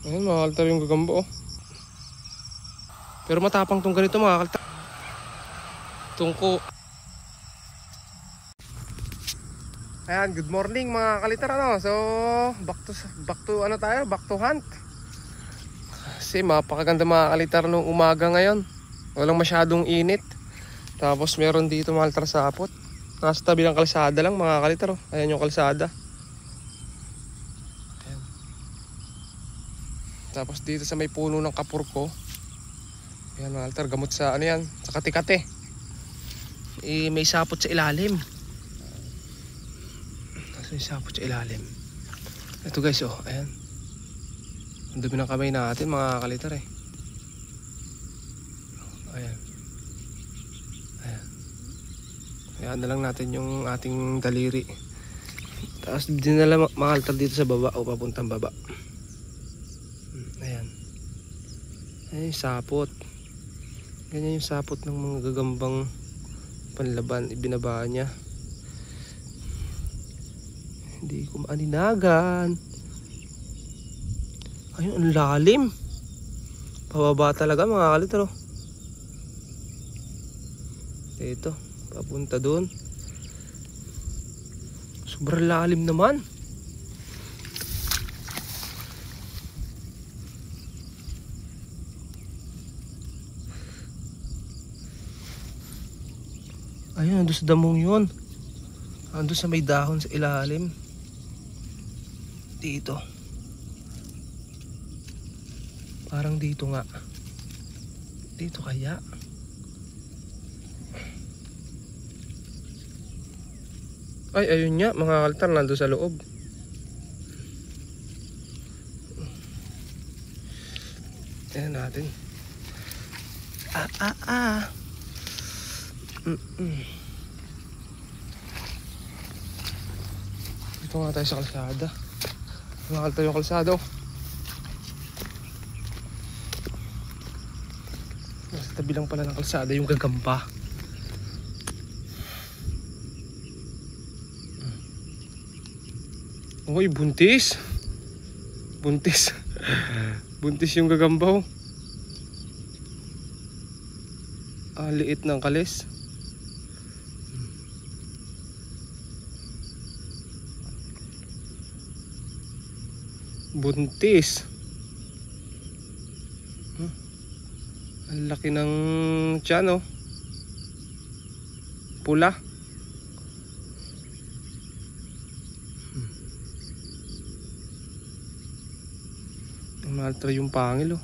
Ayan, mga kalitar yung gagamba oh. Pero matapang tong ganito mga kalitar. Tungko. Ayan, good morning mga kalitar ano. So, back to ano tayo? Back to hunt. Kasi mapakaganda mga kalitar nung umaga ngayon. Walang masyadong init. Tapos meron dito mga kalitar sapot. Nasa tabi ng kalsada lang mga kalitar oh. Ayan yung kalsada. Ayan. Tapos dito sa may puno ng kapurko. Ayan mga kalitar, gamot sa ano yan, sa kate-kate. May sapot sa ilalim. May sapot sa ilalim. Ito guys oh, ayan. Ang dumi ng kamay natin mga kalitar eh. Ayan. Ayan. Ayan na lang natin yung ating daliri. Tapos dinala mga kalitar dito sa baba o papuntang baba. Ayan. Ayan yung sapot. Ganyan yung sapot ng mga gagambang panlaban. Ibinaba niya. Hindi ko maaninagan. Ayun, ang lalim. Pababa talaga mga kalitar oh. Ito, papunta doon. Sobrang lalim naman. Ayun, nandun sa damong yun. Nandun sa may dahon sa ilalim. Dito. Parang dito nga. Dito kaya. Ay, ayun nga mga kalitar, nandun sa loob. Ayan natin. Dito nga tayo sa kalsada. Mga kalitar yung kalsada oh. Nasa tabi lang pala ng kalsada yung gagamba. Uy, buntis. Buntis. Buntis yung gagamba oh. Liit ng kalis. Buntis. Ang laki ng tiyan oh. Pula. Maltra yung pangil oh.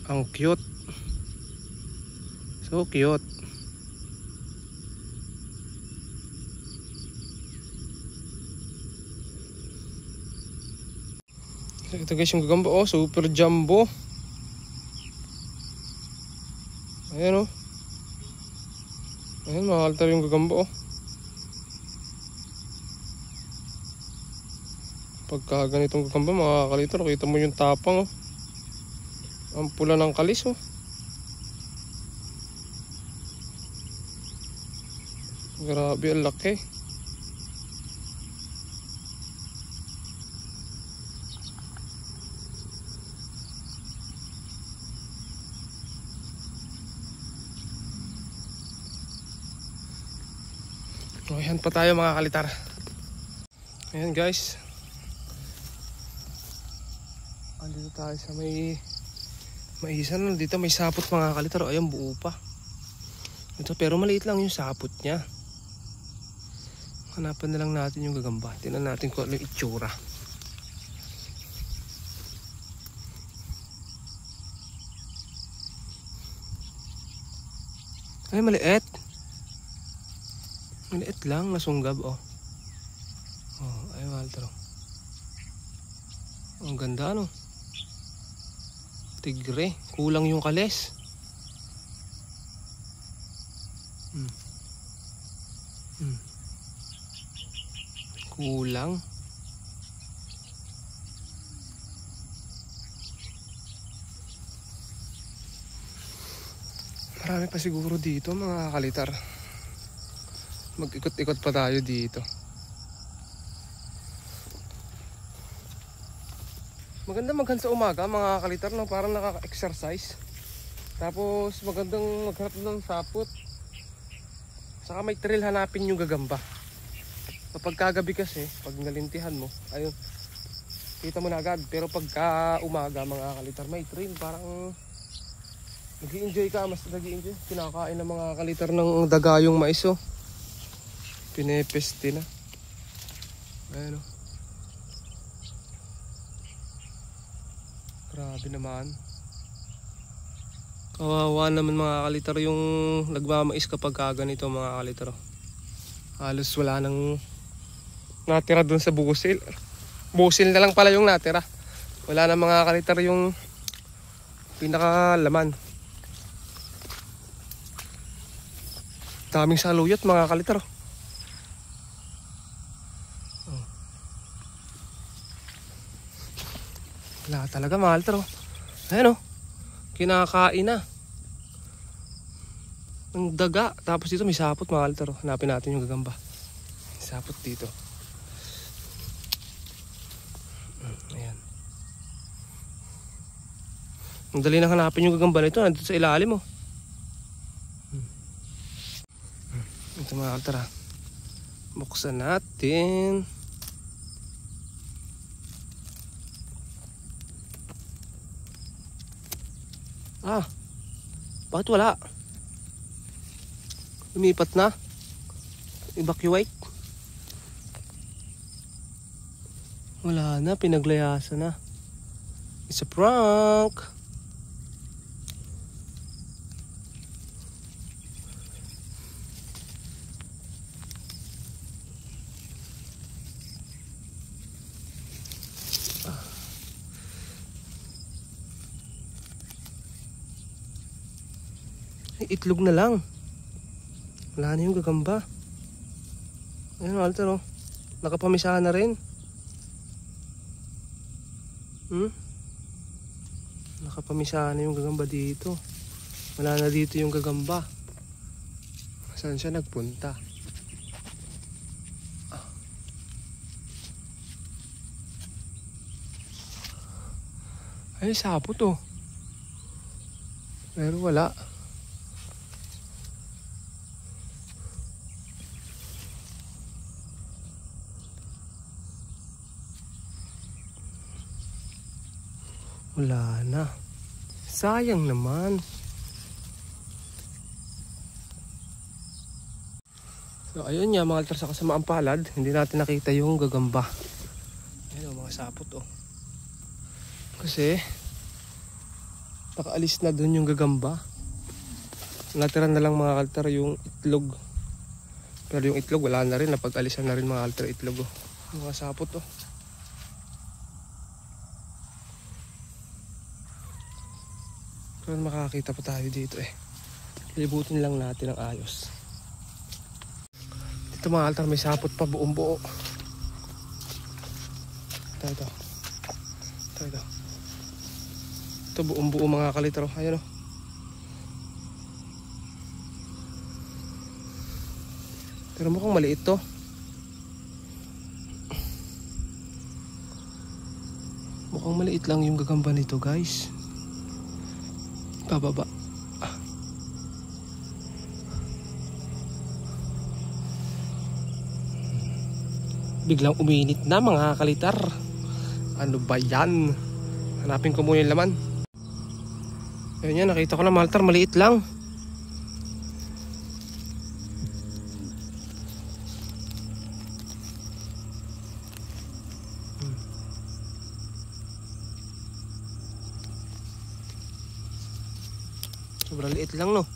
Ang cute. So cute. Ito guys yung gagamba oh, super jumbo. Ayan oh. Ayan, mga kalitar yung gagamba oh. Pagka ganitong gagamba mga kalitar, kita mo yung tapang oh. Ang pula ng kalis oh. Grabe, ang laki. Ayan pa tayo mga kalitar. Ayan guys. Andito tayo sa may maisan. Dito may sapot mga kalitar. Ayan, buo pa. Ito, pero maliit lang yung sapot niya. Hanapan na lang natin yung gagamba. Tingnan natin kung ano yung itsura. Ay, maliit. Maliit lang, nasunggab oh. Oh, ay Walter. Ang ganda no. Tigre, kulang yung kalis. Kulang. Marami pa siguro dito mga kalitar. Mag-ikot-ikot pa tayo dito. Maganda maghan sa umaga mga kalitar, no? Parang nakaka-exercise. Tapos magandang magharap ng sapot. Saka may trail hanapin yung gagamba. Kapag kagabi kasi, pag nalintihan mo, ayun, kita mo na agad. Pero pagka umaga mga kalitar, may trail. Parang nag-i-enjoy ka, mas nag-i-enjoy. Kinakain ng mga kalitar ng dagayong mais, oh. Pinepeste na. Ayan, oh. Grabe naman. Kawawa naman mga kalitar yung nagmamais kapag kaganito mga kalitar. Halos wala nang natira dun sa busil. Busil na lang pala yung natira. Wala na mga kalitar yung pinakalaman. Daming saluyot mga kalitar. Wala talaga mga kalitar. Ayan, oh. Kinakain na ng daga. Tapos dito may sapot mga kalitar. Hanapin natin yung gagamba. May sapot dito. Ayan. Ang dali na hanapin yung gagamba nito. Nandito sa ilalim, oh. Ito mga kalitar. Buksan natin. Bakit wala? Lumipat na. Evacuate. Wala na, pinaglayasan na. It's a prank. Itlog na lang. Wala na yung gagamba. Ayan Walter, oh. Nakapamisahan na rin. Nakapamisahan na yung gagamba dito. Wala na dito yung gagamba. Saan siya nagpunta? Ay, sapot, oh. Pero wala. Wala na. Sayang naman. So ayun nga mga kalitar, sa kasamaang palad, hindi natin nakita yung gagamba. Ayun o, mga sapot, oh. Kasi nakaalis na dun yung gagamba. Natira na lang mga kalitar yung itlog. Pero yung itlog wala na rin. Napag-alisan na rin mga kalitar itlog, oh. Mga sapot, oh. Pero makakita pa tayo dito, eh. Libutin lang natin ang ayos. Dito mga kalitar, may sapot pa buong buo. Ito. Ito buong buo mga kalitar. Ayan, oh. Pero mukhang maliit to. Mukhang maliit lang yung gagamba nito, guys. Pababa. Biglang uminit na mga kalitar. Ano ba yan? Hanapin ko muna yung laman. Ayun yan, nakita ko na mga kalitar, maliit lang. Sobrang liit lang, no?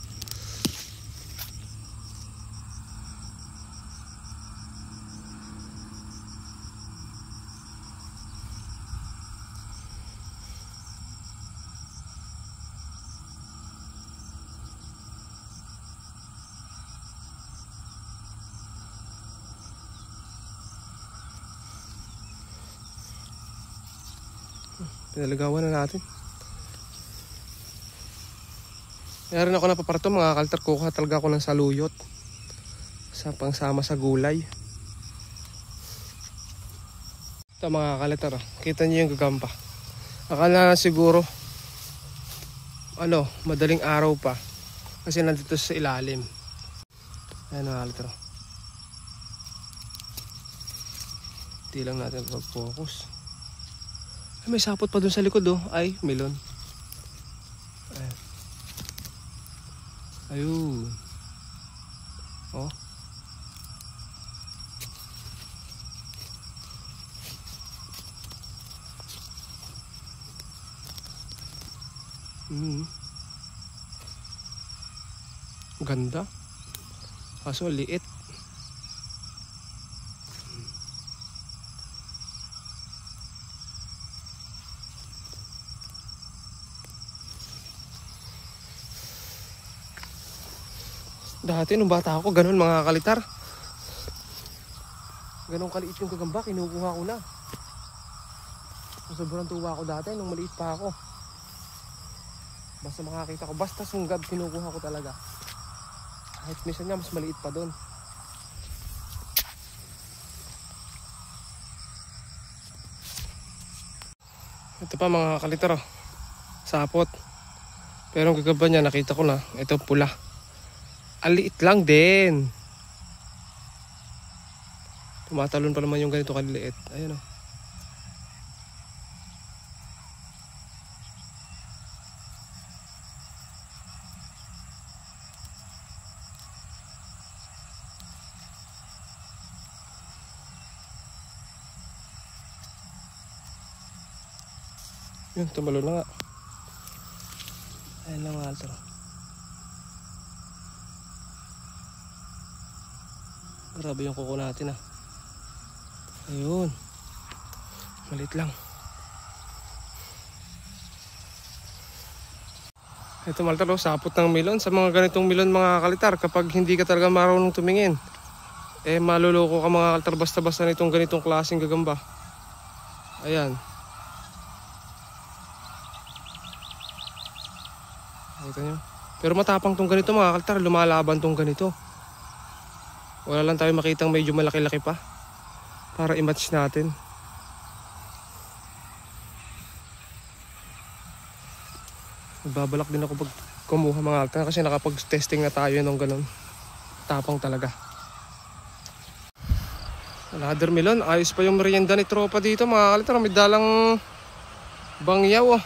Pinalagawan na natin. Meron ako napaparto mga kalitar, kukuha talaga ako ng saluyot sa pangsama sa gulay. Ito mga kalitar, kita niyo yung gagamba. Akala na siguro madaling araw pa kasi nandito sa ilalim. Ayan mga kalitaro. Hindi lang natin mag-focus. Ay, may sapot pa dun sa likod ay melon. Ayan. Ayun. Oh. Ganda. Kaso liit. Dati nung bata ako, ganun mga kalitar. Ganun kaliit yung gagamba, kinukuha ko na. Sobrang tuwa ako dati nung maliit pa ako. Basta makakita ko, basta sunggab, kinukuha ko talaga. Kahit minsan niya, mas maliit pa doon. Ito pa mga kalitar, sapot. Pero ang gagamba niya, nakita ko na, ito pula. Aliit lang din. Tumatalon pa naman yung ganito kaliliit. Ayun Yun, tumalo na nga. Ayun lang mga altro. Grabe yung kuko natin Ayun. Malit lang. Ito mga altro, sapot ng melon. Sa mga ganitong melon mga kalitar, kapag hindi ka talaga marunong tumingin, maluloko ka mga kalitar basta-basta nitong ganitong klaseng gagamba. Ayan. Kita nyo. Pero matapang tong ganito mga kalitar, lumalaban tong ganito. Wala lang tayo makitang medyo malaki-laki pa para i-match natin. Nagbabalak din ako pag kumuha mga kalitar kasi nakapag-testing na tayo ng ganun. Tapang talaga. Another melon. Ayos pa yung merienda ni tropa dito mga kalitar. May dalang bangyaw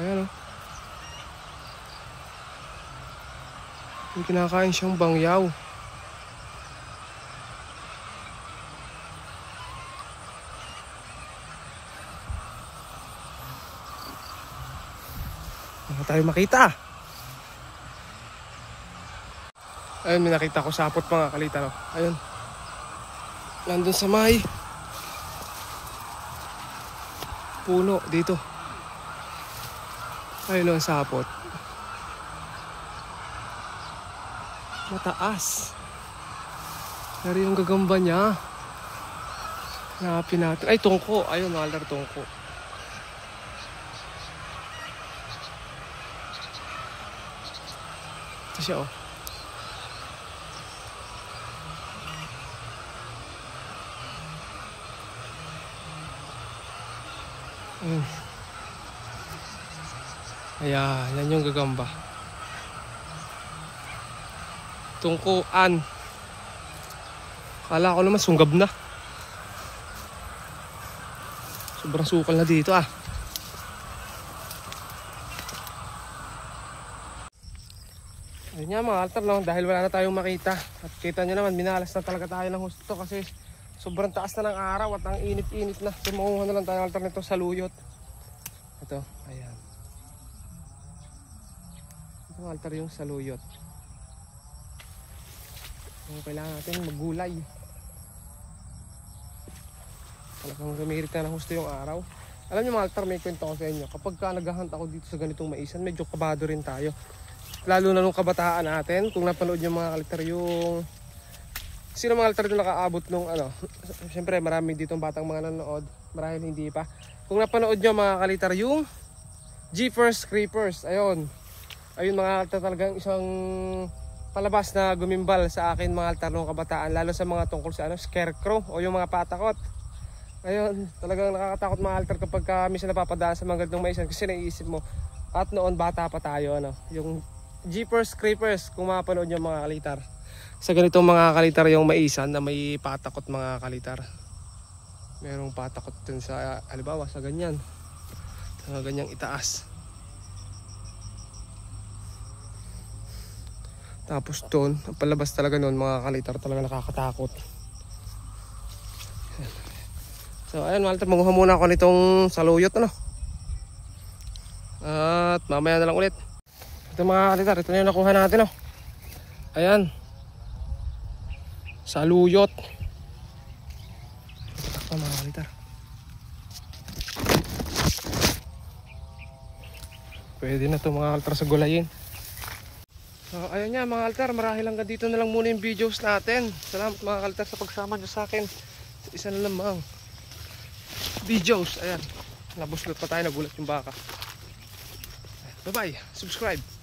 Ayan May kinakain siyang bangyaw. Wala tayo makita. Ayun, may nakita ko sapot mga kalitar. Ayun. Nandun sa may puno dito. Ayun ang sapot. Mataas. Nari yung gagamba niya. Hanapin natin. Ay, tungko. Ayun, nakaldar tungko. Ito siya Ayan, yan yung gagamba. Tungkuan. Kala ko naman sunggab na. Sobrang sukal na dito Ayun nga mga altar dahil wala na tayong makita. At kita nyo naman, minalas na talaga tayo ng husto kasi sobrang taas na ng araw at ang init-init na. Tumuha na lang tayo altar nito sa luyot. Ito, ayan. Ito altar yung saluyot. Kailangan natin maggulay. Talagang gumirit na ng husto yung araw. Alam niyo mga altar, may kwento ko sa inyo. Kapag naghahunt ako dito sa ganitong maisan, medyo kabado rin tayo. Lalo na nung kabataan natin. Kung napanood niyo mga altar yung... Sino mga altar yung nakaabot nung Siyempre marami ditong batang mga nanonood. Marahil hindi pa. Kung napanood niyo mga kalitar yung Jeepers Creepers. Ayun mga altar talagang isang palabas na gumimbal sa akin mga altar ng kabataan, lalo sa mga tungkol sa scarecrow o yung mga patakot. Ayun, talagang nakakatakot mga altar kapag minsan napapadaan sa mga gandong maisan kasi naiisip mo at noon bata pa tayo yung Jeepers Creepers kung mapanood nyo mga kalitar. Sa ganitong mga kalitar yung maisan na may patakot mga kalitar. Merong patakot dun sa halimbawa sa ganyan. Sa ganyang itaas. Tapos doon, ang palabas talaga noon mga kalitar talaga nakakatakot. So ayun mga kalitar, manguha muna ako nitong saluyot At mamaya na lang ulit. Ito mga kalitar, ito na yung nakuha natin Ayan. Saluyot. Ito mga kalitar. Pwede na ito mga kalitar sa gulayin. So ayun nga mga kalitar, marahil hanggang dito na lang muna yung videos natin. Salamat mga kalitar sa pagsama nyo sa akin. Isa na lamang videos. Ayan, nabuslot pa tayo, nagulat yung baka. Bye bye, subscribe.